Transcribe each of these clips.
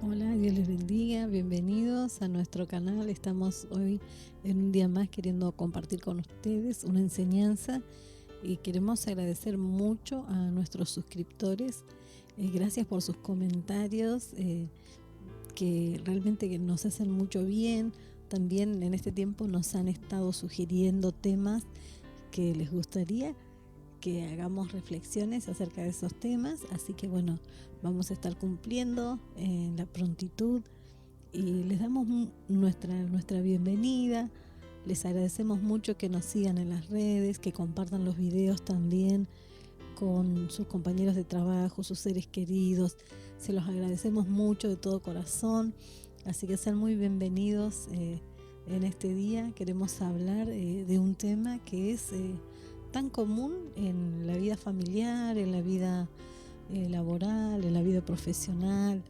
Hola, Dios les bendiga, bienvenidos a nuestro canal. Estamos hoy en un día más queriendo compartir con ustedes una enseñanza y queremos agradecer mucho a nuestros suscriptores. Gracias por sus comentarios que realmente nos hacen mucho bien. También en este tiempo nos han estado sugiriendo temas que les gustaría que hagamos reflexiones acerca de esos temas, así que bueno, vamos a estar cumpliendo en la prontitud y les damos nuestra bienvenida. Les agradecemos mucho que nos sigan en las redes, que compartan los videos también con sus compañeros de trabajo, sus seres queridos. Se los agradecemos mucho de todo corazón, así que sean muy bienvenidos. En este día queremos hablar de un tema que es tan común en la vida familiar, en la vida laboral, en la vida profesional,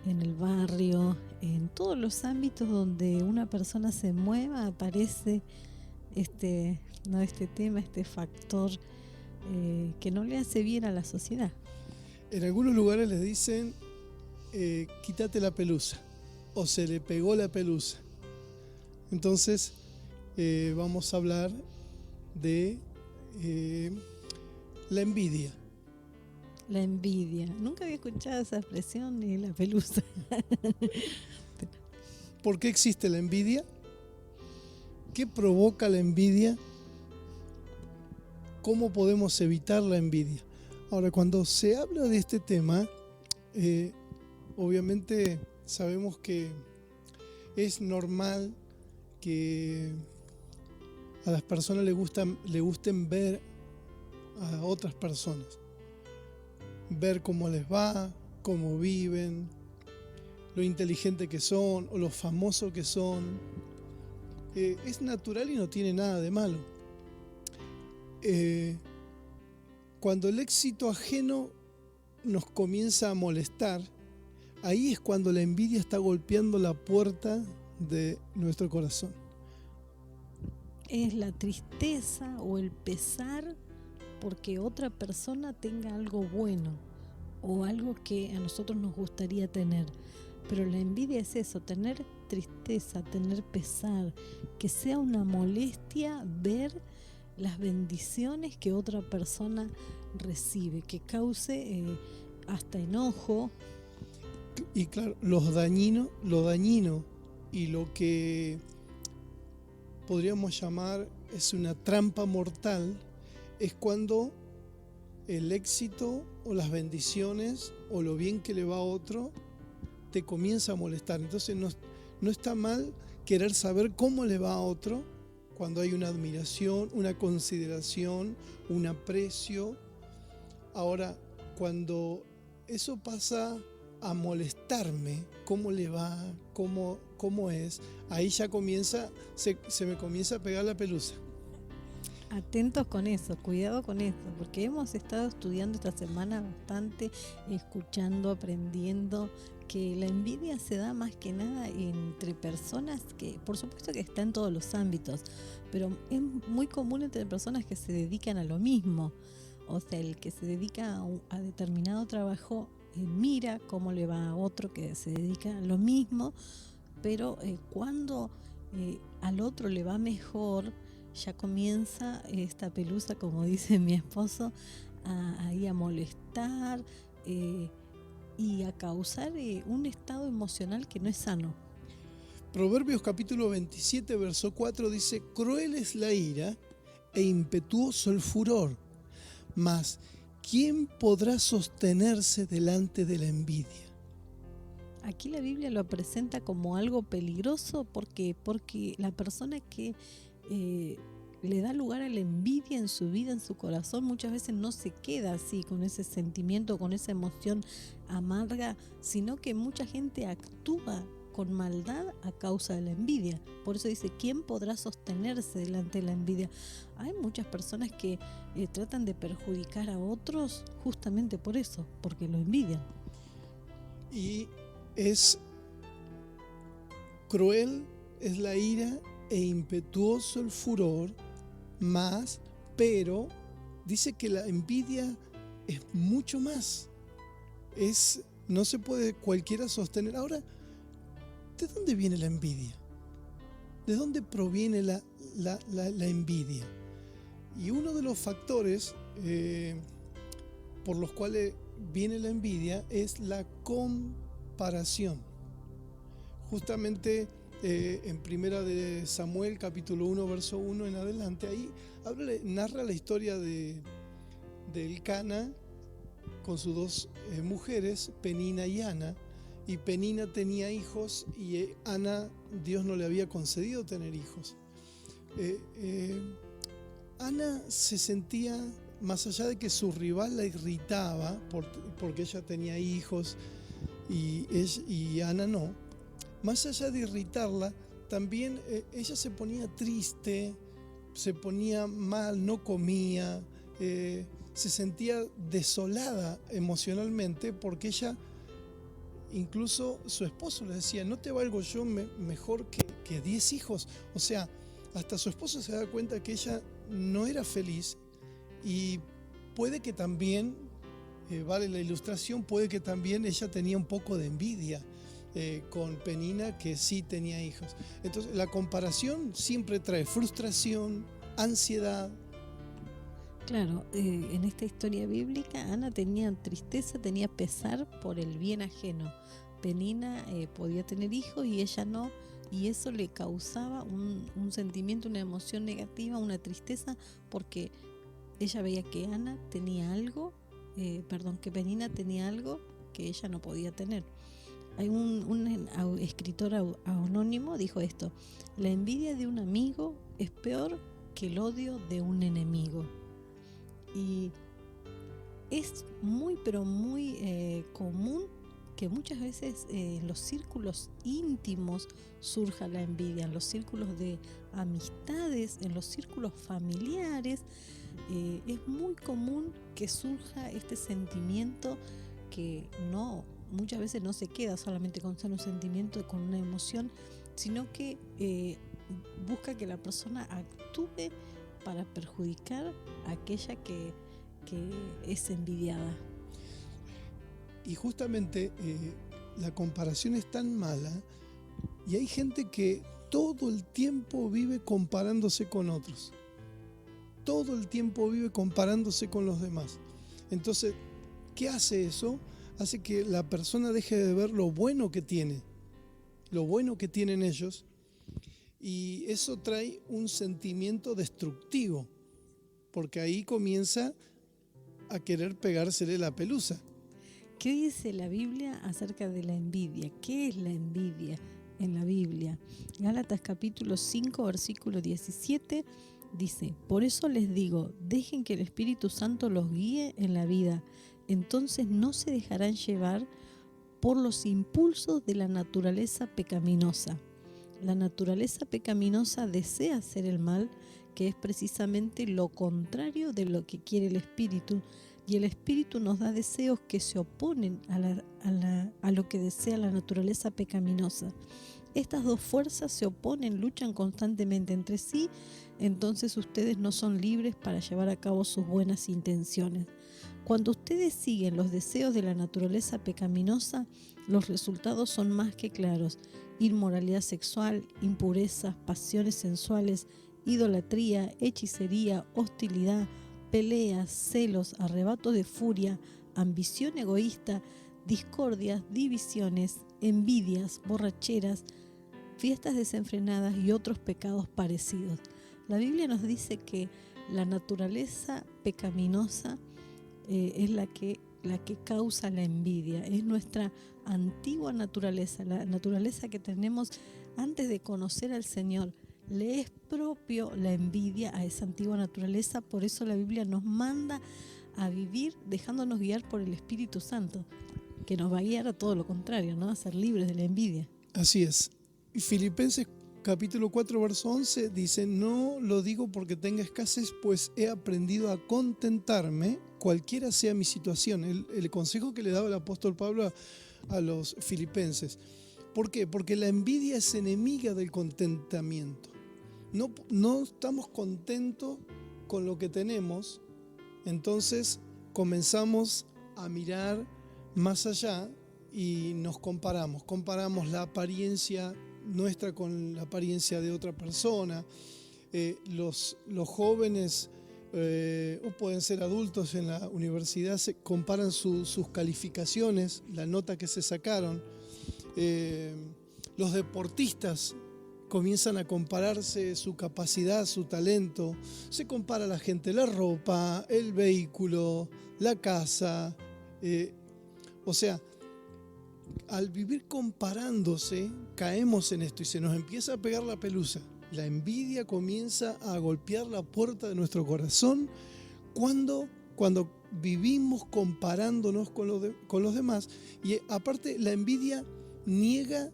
en el barrio, en todos los ámbitos donde una persona se mueva, aparece este tema, este factor que no le hace bien a la sociedad. En algunos lugares les dicen quítate la pelusa o se le pegó la pelusa. Entonces vamos a hablar de la envidia. La envidia. Nunca había escuchado esa expresión ni la pelusa. ¿Por qué existe la envidia? ¿Qué provoca la envidia? ¿Cómo podemos evitar la envidia? Ahora, cuando se habla de este tema, obviamente sabemos que es normal que a las personas le gusten ver a otras personas, ver cómo les va, cómo viven, lo inteligente que son o lo famoso que son. Es natural y no tiene nada de malo. Cuando el éxito ajeno nos comienza a molestar, ahí es cuando la envidia está golpeando la puerta de nuestro corazón. Es la tristeza o el pesar porque otra persona tenga algo bueno o algo que a nosotros nos gustaría tener. Pero la envidia es eso, tener tristeza, tener pesar, que sea una molestia ver las bendiciones que otra persona recibe, que cause hasta enojo. Y claro, lo dañino y lo que podríamos llamar es una trampa mortal es cuando el éxito o las bendiciones o lo bien que le va a otro te comienza a molestar. Entonces no está mal querer saber cómo le va a otro cuando hay una admiración, una consideración, un aprecio. Ahora, cuando eso pasa a molestarme, cómo le va, cómo es, ahí ya se me comienza a pegar la pelusa. Atentos con eso, cuidado con eso, porque hemos estado estudiando esta semana bastante, escuchando, aprendiendo que la envidia se da más que nada entre personas que, por supuesto que está en todos los ámbitos, pero es muy común entre personas que se dedican a lo mismo. O sea, el que se dedica a determinado trabajo mira cómo le va a otro que se dedica a lo mismo, pero cuando al otro le va mejor, ya comienza esta pelusa, como dice mi esposo, ahí a molestar y a causar un estado emocional que no es sano. Proverbios capítulo 27, verso 4 dice: cruel es la ira e impetuoso el furor, mas ¿quién podrá sostenerse delante de la envidia? Aquí la Biblia lo presenta como algo peligroso porque la persona que le da lugar a la envidia en su vida, en su corazón, muchas veces no se queda así con ese sentimiento, con esa emoción amarga, sino que mucha gente actúa con maldad a causa de la envidia. Por eso dice, ¿quién podrá sostenerse delante de la envidia? Hay muchas personas que tratan de perjudicar a otros justamente por eso, porque lo envidian. Y es cruel es la ira e impetuoso el furor, pero dice que la envidia es mucho más. Es No se puede cualquiera sostener. Ahora, ¿de dónde viene la envidia? ¿De dónde proviene la envidia? Y uno de los factores por los cuales viene la envidia es la comparación. Justamente en Primera de Samuel, capítulo 1, verso 1 en adelante, ahí narra la historia de Elcana con sus dos mujeres, Penina y Ana. Y Penina tenía hijos y Ana, Dios no le había concedido tener hijos. Ana se sentía, más allá de que su rival la irritaba porque ella tenía hijos y Ana no, más allá de irritarla, también ella se ponía triste, se ponía mal, no comía, se sentía desolada emocionalmente porque ella, incluso su esposo le decía, ¿no te valgo yo mejor que 10 hijos? O sea, hasta su esposo se da cuenta que ella no era feliz y puede que también, vale la ilustración, puede que también ella tenía un poco de envidia con Penina, que sí tenía hijos. Entonces la comparación siempre trae frustración, ansiedad. Claro, en esta historia bíblica Ana tenía tristeza, tenía pesar por el bien ajeno. Penina podía tener hijos y ella no, y eso le causaba un sentimiento, una emoción negativa, una tristeza, porque ella veía que Ana tenía algo, que Penina tenía algo que ella no podía tener. Hay un escritor anónimo dijo esto: la envidia de un amigo es peor que el odio de un enemigo. Y es muy, pero muy común que muchas veces en los círculos íntimos surja la envidia, en los círculos de amistades, en los círculos familiares. Es muy común que surja este sentimiento que muchas veces no se queda solamente con ser un sentimiento, con una emoción, sino que busca que la persona actúe para perjudicar a aquella que es envidiada. Y justamente la comparación es tan mala y hay gente que todo el tiempo vive comparándose con otros. Todo el tiempo vive comparándose con los demás. Entonces, ¿qué hace eso? Hace que la persona deje de ver lo bueno que tiene, lo bueno que tienen ellos, y eso trae un sentimiento destructivo, porque ahí comienza a querer pegársele la pelusa. ¿Qué dice la Biblia acerca de la envidia? ¿Qué es la envidia en la Biblia? Gálatas capítulo 5, versículo 17 dice: por eso les digo, dejen que el Espíritu Santo los guíe en la vida, entonces no se dejarán llevar por los impulsos de la naturaleza pecaminosa. La naturaleza pecaminosa desea hacer el mal, que es precisamente lo contrario de lo que quiere el Espíritu, y el Espíritu nos da deseos que se oponen a lo que desea la naturaleza pecaminosa. Estas dos fuerzas se oponen, luchan constantemente entre sí, entonces ustedes no son libres para llevar a cabo sus buenas intenciones. Cuando ustedes siguen los deseos de la naturaleza pecaminosa, los resultados son más que claros: inmoralidad sexual, impurezas, pasiones sensuales, idolatría, hechicería, hostilidad, peleas, celos, arrebatos de furia, ambición egoísta, discordias, divisiones, envidias, borracheras, fiestas desenfrenadas y otros pecados parecidos. La Biblia nos dice que la naturaleza pecaminosa es la que causa la envidia. Es nuestra antigua naturaleza, la naturaleza que tenemos antes de conocer al Señor. Le es propio la envidia a esa antigua naturaleza, por eso la Biblia nos manda a vivir dejándonos guiar por el Espíritu Santo, que nos va a guiar a todo lo contrario, ¿no? A ser libres de la envidia. Así es. Y Filipenses capítulo 4, verso 11 dice: no lo digo porque tenga escasez, pues he aprendido a contentarme, cualquiera sea mi situación. El consejo que le daba el apóstol Pablo a los filipenses. ¿Por qué? Porque la envidia es enemiga del contentamiento. No estamos contentos con lo que tenemos, entonces comenzamos a mirar más allá y nos comparamos la apariencia nuestra con la apariencia de otra persona. Los jóvenes o pueden ser adultos en la universidad se comparan sus calificaciones, la nota que se sacaron. Los deportistas comienzan a compararse su capacidad, su talento. Se compara la gente, la ropa, el vehículo, la casa. O sea, al vivir comparándose, caemos en esto y se nos empieza a pegar la pelusa. La envidia comienza a golpear la puerta de nuestro corazón cuando vivimos comparándonos con los demás. Y aparte, la envidia niega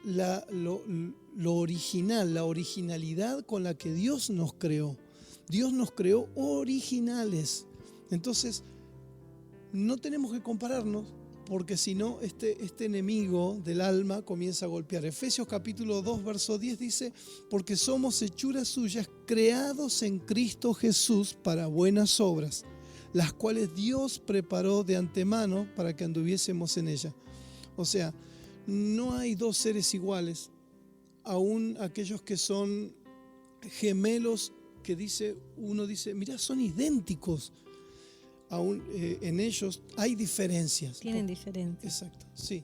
lo original, la originalidad con la que Dios nos creó. Dios nos creó originales. Entonces, no tenemos que compararnos, porque si no, este enemigo del alma comienza a golpear. Efesios capítulo 2, verso 10 dice: porque somos hechuras suyas, creados en Cristo Jesús para buenas obras, las cuales Dios preparó de antemano para que anduviésemos en ella. O sea, no hay dos seres iguales, aún aquellos que son gemelos, que uno dice, mirá, son idénticos. Aún en ellos hay diferencias. Tienen diferencias. Exacto, sí.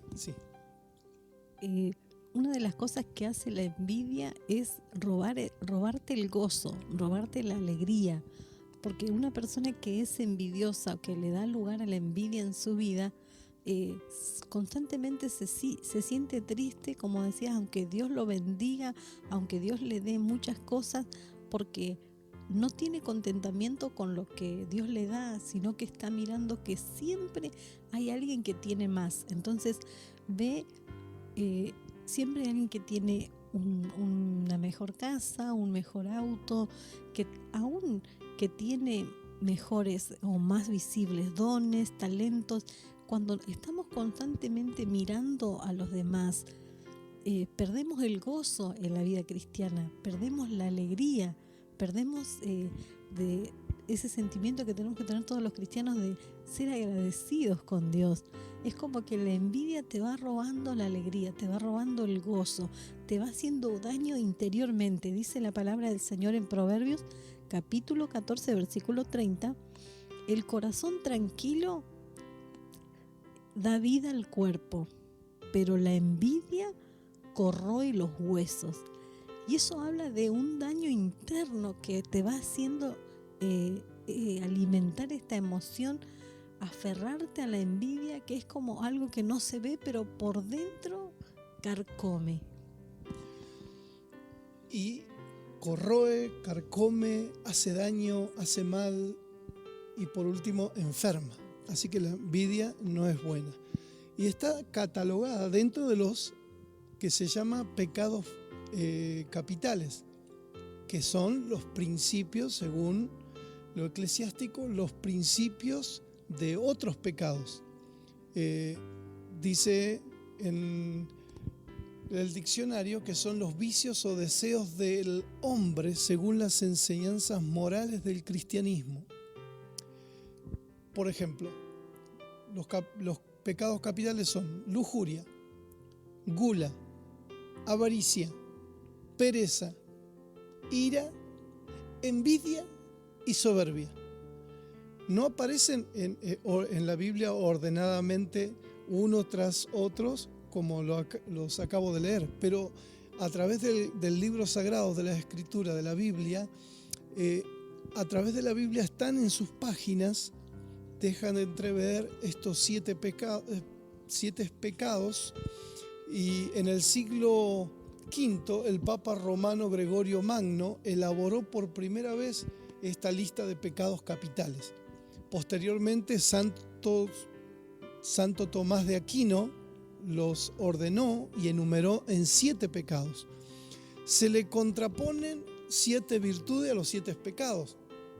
Una de las cosas que hace la envidia es robarte el gozo, robarte la alegría. Porque una persona que es envidiosa o que le da lugar a la envidia en su vida, constantemente se siente triste, como decías, aunque Dios lo bendiga, aunque Dios le dé muchas cosas, porque no tiene contentamiento con lo que Dios le da, sino que está mirando que siempre hay alguien que tiene más. Entonces siempre hay alguien que tiene una mejor casa, un mejor auto, que tiene mejores o más visibles dones, talentos. Cuando estamos constantemente mirando a los demás, perdemos el gozo en la vida cristiana, perdemos la alegría, perdemos de ese sentimiento que tenemos que tener todos los cristianos de ser agradecidos con Dios. Es como que la envidia te va robando la alegría, te va robando el gozo, te va haciendo daño interiormente. Dice la palabra del Señor en Proverbios, capítulo 14, versículo 30, el corazón tranquilo da vida al cuerpo, pero la envidia corroe los huesos. Y eso habla de un daño interno que te va haciendo alimentar esta emoción, aferrarte a la envidia, que es como algo que no se ve, pero por dentro carcome. Y corroe, carcome, hace daño, hace mal y por último enferma. Así que la envidia no es buena. Y está catalogada dentro de los que se llama pecados capitales, que son los principios, según lo eclesiástico, los principios de otros pecados. Dice en el diccionario que son los vicios o deseos del hombre según las enseñanzas morales del cristianismo. Por ejemplo, los pecados capitales son lujuria, gula, avaricia, pereza, ira, envidia y soberbia. No aparecen en la Biblia ordenadamente uno tras otros como los acabo de leer, pero a través del libro sagrado, de la Escritura, de la Biblia, a través de la Biblia están en sus páginas, dejan de entrever estos 7 pecados. Y en el siglo V, el Papa Romano Gregorio Magno elaboró por primera vez esta lista de pecados capitales. Posteriormente, Santo Tomás de Aquino los ordenó y enumeró en 7 pecados. Se le contraponen 7 virtudes a los 7 pecados: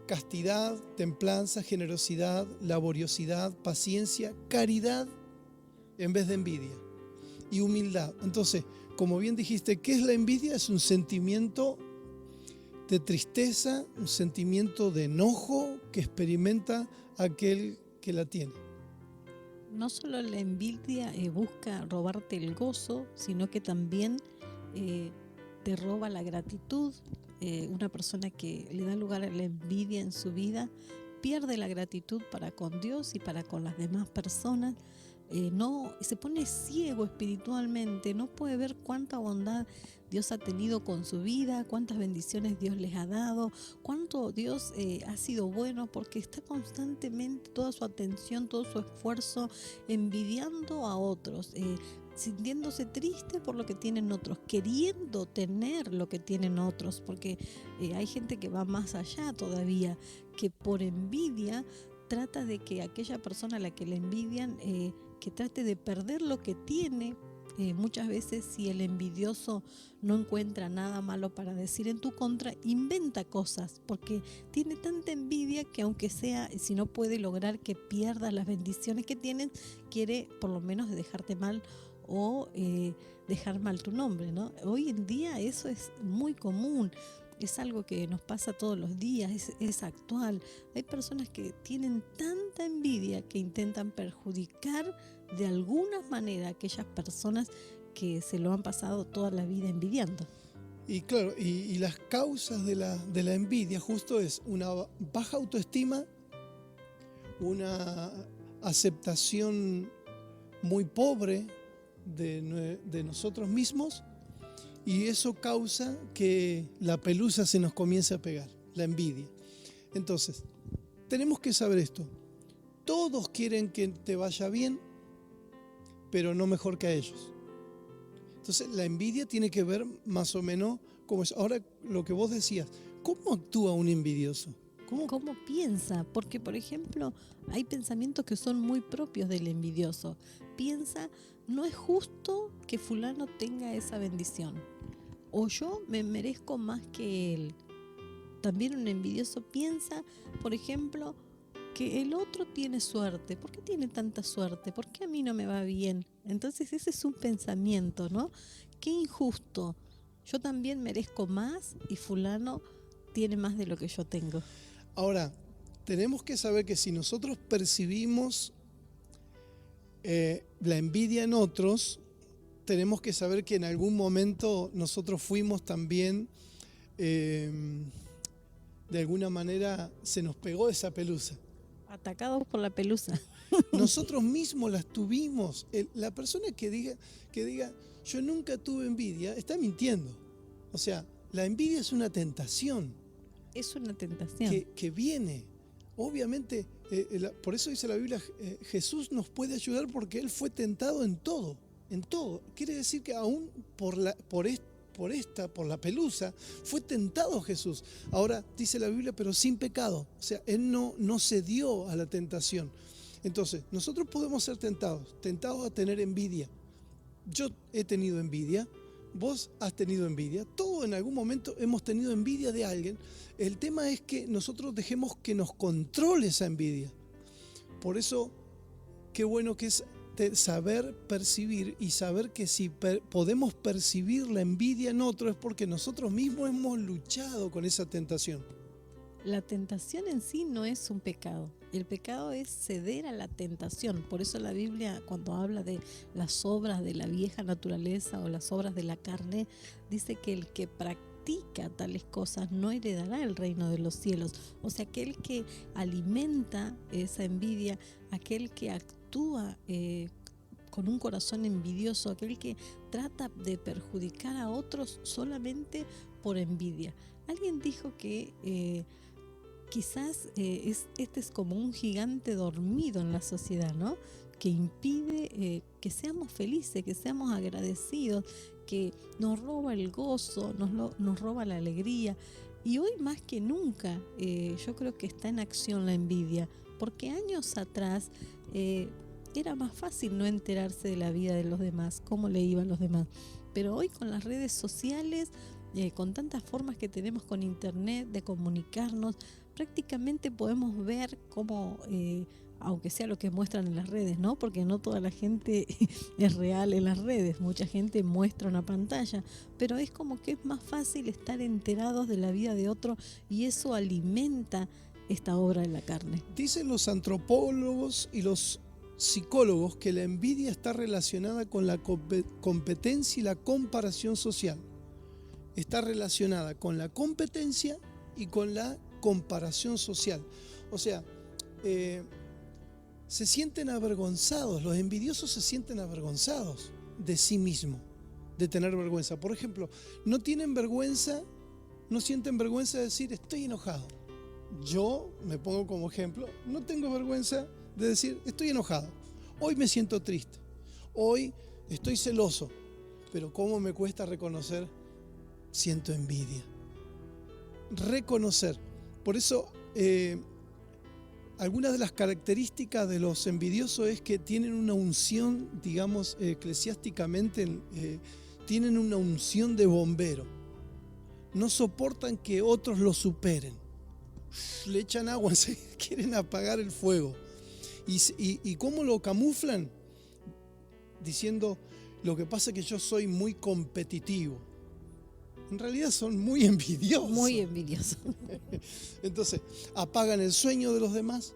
castidad, templanza, generosidad, laboriosidad, paciencia, caridad en vez de envidia y humildad. Entonces, como bien dijiste, ¿qué es la envidia? Es un sentimiento de tristeza, un sentimiento de enojo que experimenta aquel que la tiene. No solo la envidia busca robarte el gozo, sino que también te roba la gratitud. Una persona que le da lugar a la envidia en su vida pierde la gratitud para con Dios y para con las demás personas. No se pone ciego espiritualmente, no puede ver cuánta bondad Dios ha tenido con su vida, cuántas bendiciones Dios les ha dado, cuánto Dios ha sido bueno, porque está constantemente toda su atención, todo su esfuerzo envidiando a otros, sintiéndose triste por lo que tienen otros, queriendo tener lo que tienen otros, porque hay gente que va más allá todavía, que por envidia trata de que aquella persona a la que le envidian que trate de perder lo que tiene. Muchas veces, si el envidioso no encuentra nada malo para decir en tu contra, inventa cosas, porque tiene tanta envidia que aunque sea, si no puede lograr que pierdas las bendiciones que tienes, quiere por lo menos dejarte mal o dejar mal tu nombre, ¿no? Hoy en día eso es muy común. Es algo que nos pasa todos los días, es actual. Hay personas que tienen tanta envidia que intentan perjudicar de alguna manera a aquellas personas que se lo han pasado toda la vida envidiando. Y claro, y las causas de la envidia justo es una baja autoestima, una aceptación muy pobre de nosotros mismos, y eso causa que la pelusa se nos comience a pegar, la envidia. Entonces, tenemos que saber esto. Todos quieren que te vaya bien, pero no mejor que a ellos. Entonces, la envidia tiene que ver más o menos como es. Ahora, lo que vos decías, ¿cómo actúa un envidioso? ¿Cómo piensa? Porque, por ejemplo, hay pensamientos que son muy propios del envidioso. Piensa, no es justo que fulano tenga esa bendición. O yo me merezco más que él. También un envidioso piensa, por ejemplo, que el otro tiene suerte. ¿Por qué tiene tanta suerte? ¿Por qué a mí no me va bien? Entonces ese es un pensamiento, ¿no? Qué injusto. Yo también merezco más y fulano tiene más de lo que yo tengo. Ahora, tenemos que saber que si nosotros percibimos la envidia en otros, tenemos que saber que en algún momento nosotros fuimos también, de alguna manera, se nos pegó esa pelusa. Atacados por la pelusa. Nosotros mismos las tuvimos. La persona que diga, yo nunca tuve envidia, está mintiendo. O sea, la envidia es una tentación. Es una tentación. Que viene. Obviamente, por eso dice la Biblia, Jesús nos puede ayudar porque Él fue tentado en todo. En todo. Quiere decir que aún por la pelusa, fue tentado Jesús. Ahora dice la Biblia, pero sin pecado. O sea, Él no cedió a la tentación. Entonces, nosotros podemos ser tentados a tener envidia. Yo he tenido envidia, vos has tenido envidia, todos en algún momento hemos tenido envidia de alguien. El tema es que nosotros dejemos que nos controle esa envidia. Por eso, qué bueno que es saber percibir y saber que si podemos percibir la envidia en otro es porque nosotros mismos hemos luchado con esa tentación. La tentación en sí no es un pecado. El pecado es ceder a la tentación. Por eso la Biblia, cuando habla de las obras de la vieja naturaleza o las obras de la carne, dice que el que practica tales cosas no heredará el reino de los cielos. O sea, aquel que alimenta esa envidia, aquel que actúa con un corazón envidioso, aquel que trata de perjudicar a otros solamente por envidia. Alguien dijo que quizás este es como un gigante dormido en la sociedad, ¿no? Que impide que seamos felices, que seamos agradecidos, que nos roba el gozo, nos roba la alegría. Y hoy más que nunca yo creo que está en acción la envidia, porque años atrás era más fácil no enterarse de la vida de los demás, cómo le iban los demás. Pero hoy con las redes sociales, con tantas formas que tenemos con internet de comunicarnos, prácticamente podemos ver cómo, aunque sea lo que muestran en las redes, ¿no? Porque no toda la gente es real en las redes, mucha gente muestra una pantalla, pero es como que es más fácil estar enterados de la vida de otro y eso alimenta esta obra de la carne. Dicen los antropólogos y los psicólogos que la envidia está relacionada con la competencia y la comparación social. Está relacionada con la competencia y con la comparación social. O sea, se sienten avergonzados, los envidiosos se sienten avergonzados de sí mismos, de tener vergüenza. Por ejemplo, no sienten vergüenza de decir estoy enojado. Yo me pongo como ejemplo, no tengo vergüenza de decir estoy enojado. Hoy me siento triste, hoy estoy celoso, pero ¿cómo me cuesta reconocer? Siento envidia. Reconocer. Por eso, algunas de las características de los envidiosos es que tienen una unción, digamos, eclesiásticamente, tienen una unción de bombero. No soportan que otros lo superen. Le echan agua, quieren apagar el fuego. ¿Y cómo lo camuflan? Diciendo, lo que pasa es que yo soy muy competitivo. En realidad son muy envidiosos. Muy envidiosos. Entonces, apagan el sueño de los demás,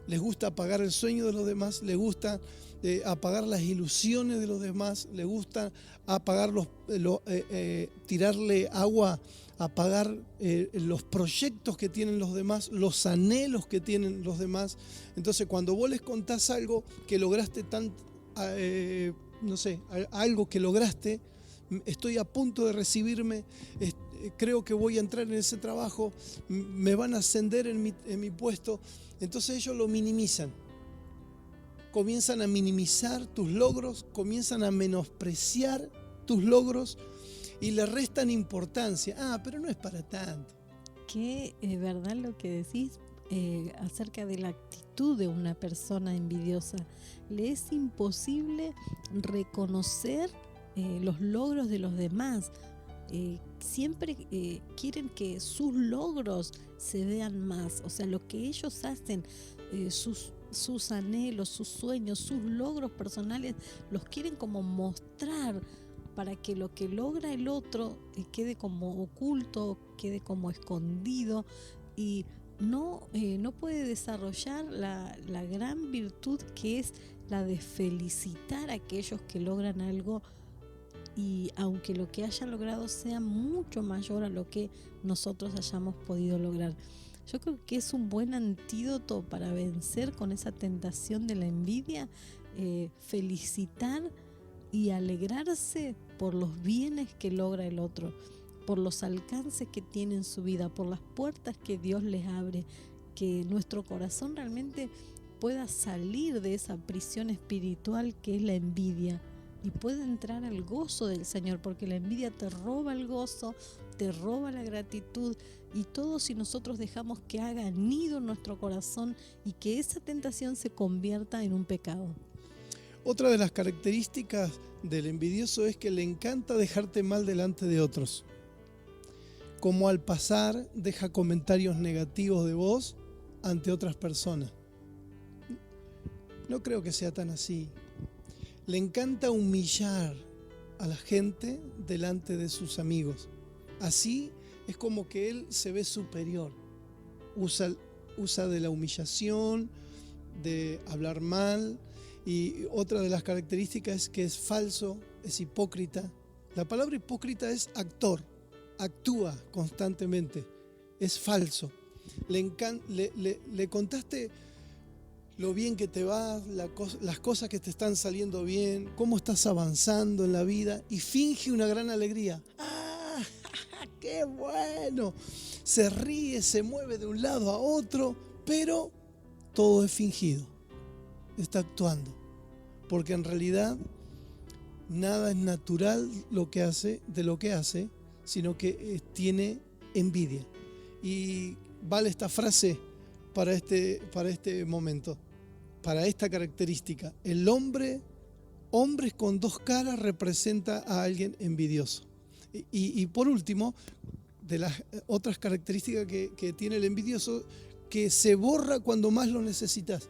les gusta apagar el sueño de los demás, les gusta apagar las ilusiones de los demás, les gusta apagar tirarle agua, apagar los proyectos que tienen los demás, los anhelos que tienen los demás. Entonces, cuando vos les contás algo que lograste algo que lograste, estoy a punto de recibirme, creo que voy a entrar en ese trabajo, me van a ascender en mi puesto. Entonces ellos lo minimizan. Comienzan a minimizar tus logros, comienzan a menospreciar tus logros y le restan importancia. Pero no es para tanto. Qué verdad lo que decís acerca de la actitud de una persona envidiosa. Le es imposible reconocer los logros de los demás. Siempre quieren que sus logros se vean más. O sea, lo que ellos hacen, sus anhelos, sus sueños, sus logros personales, los quieren como mostrar para que lo que logra el otro quede como oculto, quede como escondido y no puede desarrollar la gran virtud que es la de felicitar a aquellos que logran algo, y aunque lo que hayan logrado sea mucho mayor a lo que nosotros hayamos podido lograr. Yo creo que es un buen antídoto para vencer con esa tentación de la envidia, felicitar y alegrarse por los bienes que logra el otro, por los alcances que tiene en su vida, por las puertas que Dios les abre, que nuestro corazón realmente pueda salir de esa prisión espiritual que es la envidia y pueda entrar al gozo del Señor, porque la envidia te roba el gozo, te roba la gratitud, y todo si nosotros dejamos que haga nido en nuestro corazón y que esa tentación se convierta en un pecado. Otra de las características del envidioso es que le encanta dejarte mal delante de otros. Como al pasar deja comentarios negativos de vos ante otras personas. No creo que sea tan así. Le encanta humillar a la gente delante de sus amigos. Así es como que él se ve superior. Usa de la humillación, de hablar mal. Y otra de las características es que es falso, es hipócrita. La palabra hipócrita es actor, actúa constantemente, es falso. Le contaste lo bien que te va, las cosas que te están saliendo bien, cómo estás avanzando en la vida, y finge una gran alegría. ¡Ah, qué bueno! Se ríe, se mueve de un lado a otro, pero todo es fingido. Está actuando, porque en realidad nada es natural de lo que hace, sino que tiene envidia. Y vale esta frase para este momento, para esta característica. El hombres con dos caras representa a alguien envidioso. Y por último, de las otras características que tiene el envidioso, que se borra cuando más lo necesitas.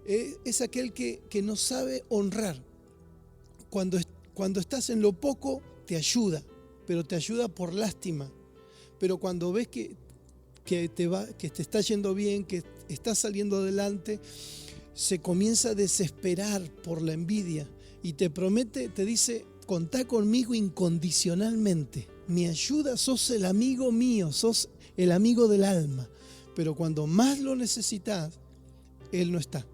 Es aquel que no sabe honrar. Cuando estás en lo poco, te ayuda, pero te ayuda por lástima. Pero cuando ves que te está yendo bien, que estás saliendo adelante, se comienza a desesperar por la envidia y te promete, te dice, contá conmigo incondicionalmente. Mi ayuda, sos el amigo mío, sos el amigo del alma. Pero cuando más lo necesitas, Él no está.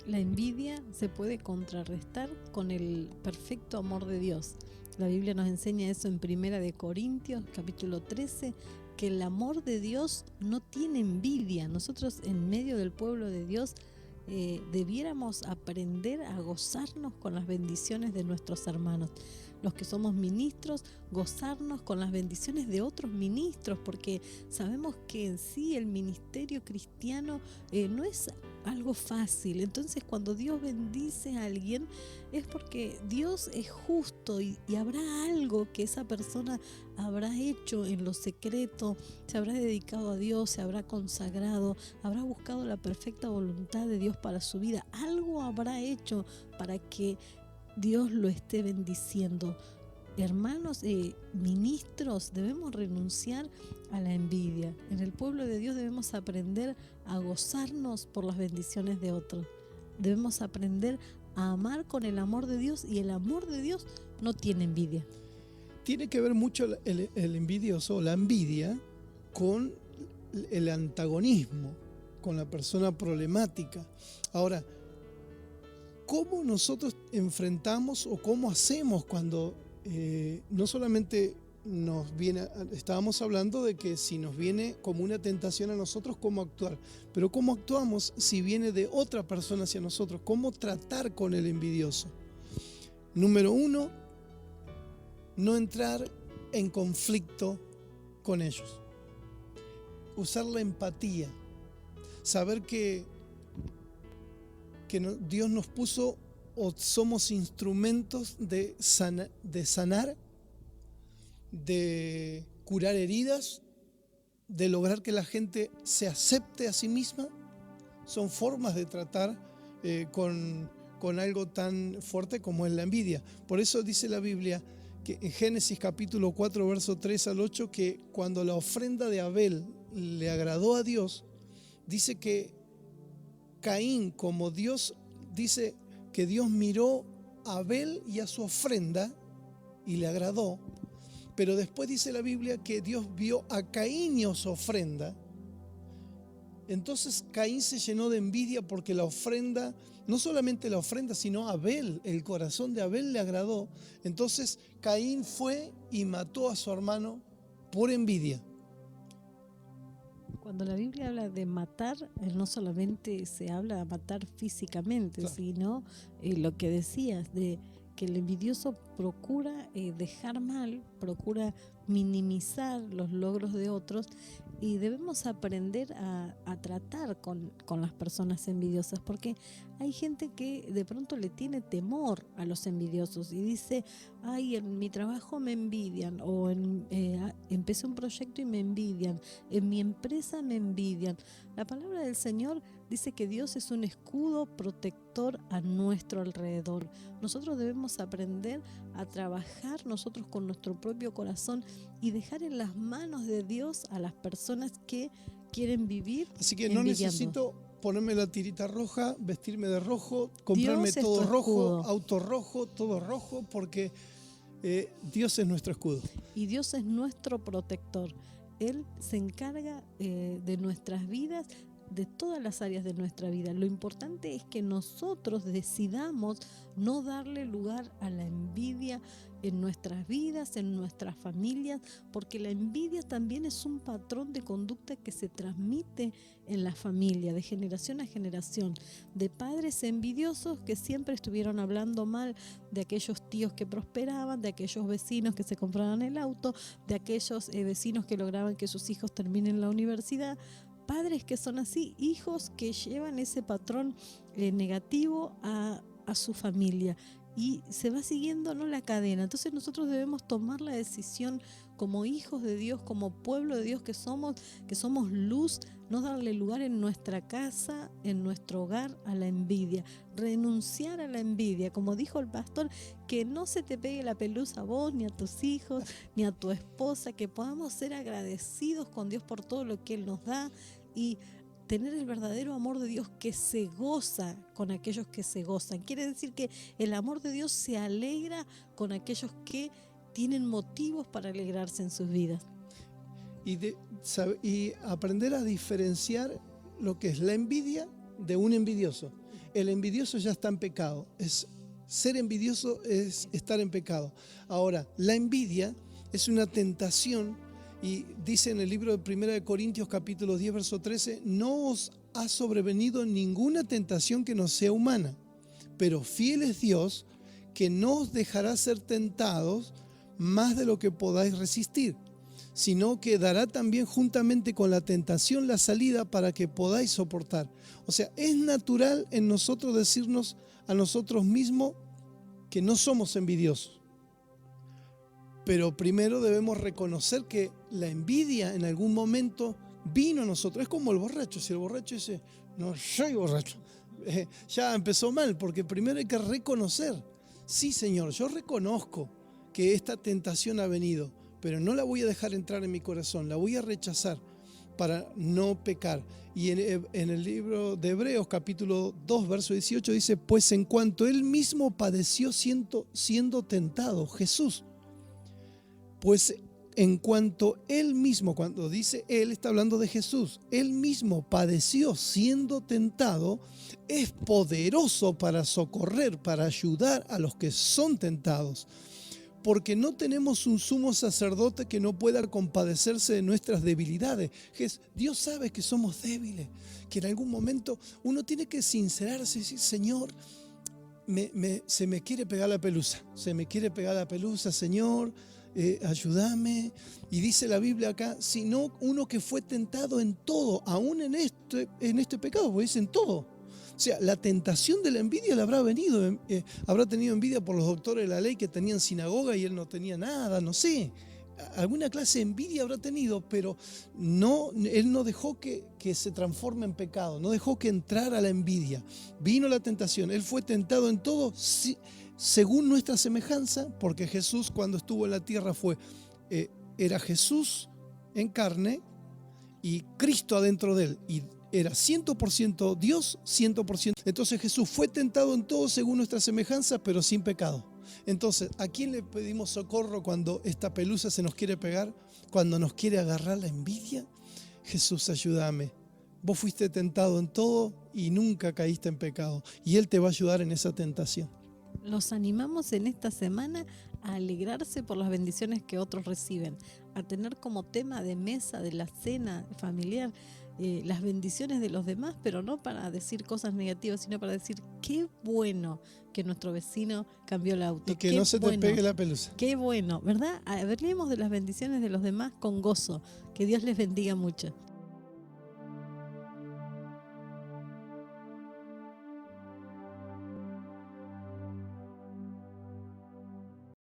La envidia se puede contrarrestar con el perfecto amor de Dios. La Biblia nos enseña eso en 1 Corintios, capítulo 13, que el amor de Dios no tiene envidia. Nosotros, en medio del pueblo de Dios, debiéramos aprender a gozarnos con las bendiciones de nuestros hermanos. Los que somos ministros, gozarnos con las bendiciones de otros ministros, porque sabemos que en sí el ministerio cristiano no es algo fácil. Entonces, cuando Dios bendice a alguien, es porque Dios es justo y habrá algo que esa persona habrá hecho en lo secreto, se habrá dedicado a Dios, se habrá consagrado, habrá buscado la perfecta voluntad de Dios para su vida. Algo habrá hecho para que Dios lo esté bendiciendo. Hermanos, ministros, debemos renunciar a la envidia. En el pueblo de Dios debemos aprender a gozarnos por las bendiciones de otros. Debemos aprender a amar con el amor de Dios, y el amor de Dios no tiene envidia. Tiene que ver mucho el envidioso, la envidia, con el antagonismo, con la persona problemática. Ahora, ¿cómo nosotros enfrentamos o cómo hacemos cuando no solamente nos viene, estábamos hablando de que si nos viene como una tentación a nosotros, cómo actuar, pero cómo actuamos si viene de otra persona hacia nosotros, cómo tratar con el envidioso? Número 1, no entrar en conflicto con ellos. Usar la empatía, saber que Dios nos puso o somos instrumentos de sanar, de curar heridas, de lograr que la gente se acepte a sí misma. Son formas de tratar con algo tan fuerte como es la envidia. Por eso dice la Biblia que en Génesis capítulo 4, verso 3 al 8, que cuando la ofrenda de Abel le agradó a Dios, dice que Caín, como Dios dice que Dios miró a Abel y a su ofrenda y le agradó, pero después dice la Biblia que Dios vio a Caín y a su ofrenda. Entonces Caín se llenó de envidia porque la ofrenda, no solamente la ofrenda, sino Abel, el corazón de Abel le agradó. Entonces Caín fue y mató a su hermano por envidia. Cuando la Biblia habla de matar, no solamente se habla de matar físicamente, claro, sino lo que decías, de que el envidioso procura dejar mal, procura minimizar los logros de otros, y debemos aprender a tratar con las personas envidiosas, porque hay gente que de pronto le tiene temor a los envidiosos y dice, ay, en mi trabajo me envidian, o empecé un proyecto y me envidian, en mi empresa me envidian. La palabra del Señor dice que Dios es un escudo protector a nuestro alrededor. Nosotros debemos aprender a trabajar nosotros con nuestro propio corazón y dejar en las manos de Dios a las personas que quieren vivir. Así que no necesito ponerme la tirita roja, vestirme de rojo, comprarme todo rojo, auto rojo, todo rojo, porque Dios es nuestro escudo. Y Dios es nuestro protector. Él se encarga de nuestras vidas, de todas las áreas de nuestra vida. Lo importante es que nosotros decidamos no darle lugar a la envidia en nuestras vidas, en nuestras familias, porque la envidia también es un patrón de conducta que se transmite en la familia, de generación a generación, de padres envidiosos que siempre estuvieron hablando mal de aquellos tíos que prosperaban, de aquellos vecinos que se compraban el auto, de aquellos vecinos que lograban que sus hijos terminen la universidad. Padres que son así, hijos que llevan ese patrón negativo a su familia, y se va siguiendo, ¿no?, la cadena. Entonces nosotros debemos tomar la decisión como hijos de Dios, como pueblo de Dios que somos luz, no darle lugar en nuestra casa, en nuestro hogar, a la envidia, renunciar a la envidia, como dijo el pastor, que no se te pegue la pelusa a vos, ni a tus hijos, ni a tu esposa, que podamos ser agradecidos con Dios por todo lo que Él nos da, y tener el verdadero amor de Dios que se goza con aquellos que se gozan. Quiere decir que el amor de Dios se alegra con aquellos que tienen motivos para alegrarse en sus vidas. Y aprender a diferenciar lo que es la envidia de un envidioso. El envidioso ya está en pecado. Ser envidioso es estar en pecado. Ahora, la envidia es una tentación, y dice en el libro de 1 Corintios capítulo 10, verso 13, no os ha sobrevenido ninguna tentación que no sea humana, pero fiel es Dios, que no os dejará ser tentados más de lo que podáis resistir, sino que dará también juntamente con la tentación la salida para que podáis soportar. O sea, es natural en nosotros decirnos a nosotros mismos que no somos envidiosos. Pero primero debemos reconocer que la envidia en algún momento vino a nosotros. Es como el borracho. Si el borracho dice, no soy borracho, ya empezó mal, porque primero hay que reconocer. Sí, Señor, yo reconozco que esta tentación ha venido, pero no la voy a dejar entrar en mi corazón, la voy a rechazar para no pecar. Y en el libro de Hebreos capítulo 2 verso 18 dice, pues en cuanto él mismo padeció siendo tentado, Jesús, pues en cuanto él mismo, cuando dice él, está hablando de Jesús, él mismo padeció siendo tentado, es poderoso para socorrer, para ayudar a los que son tentados. Porque no tenemos un sumo sacerdote que no pueda compadecerse de nuestras debilidades. Dios sabe que somos débiles, que en algún momento uno tiene que sincerarse y decir, Señor, se me quiere pegar la pelusa, Señor, ayúdame. Y dice la Biblia acá, sino uno que fue tentado en todo, aún en este pecado, porque dice en todo. O sea, la tentación de la envidia le habrá venido, habrá tenido envidia por los doctores de la ley que tenían sinagoga y él no tenía nada, no sé. Alguna clase de envidia habrá tenido, pero él no dejó que se transforme en pecado, no dejó que entrara la envidia. Vino la tentación, él fue tentado en todo según nuestra semejanza, porque Jesús cuando estuvo en la tierra era Jesús en carne y Cristo adentro de él, y era 100% Dios, 100%. Entonces Jesús fue tentado en todo según nuestra semejanza, pero sin pecado. Entonces, ¿a quién le pedimos socorro cuando esta pelusa se nos quiere pegar? Cuando nos quiere agarrar la envidia. Jesús, ayúdame. Vos fuiste tentado en todo y nunca caíste en pecado. Y Él te va a ayudar en esa tentación. Los animamos en esta semana a alegrarse por las bendiciones que otros reciben, a tener como tema de mesa de la cena familiar las bendiciones de los demás, pero no para decir cosas negativas, sino para decir qué bueno que nuestro vecino cambió el auto. Y que no se te pegue la pelusa. Qué bueno, ¿verdad? Hablemos de las bendiciones de los demás con gozo. Que Dios les bendiga mucho.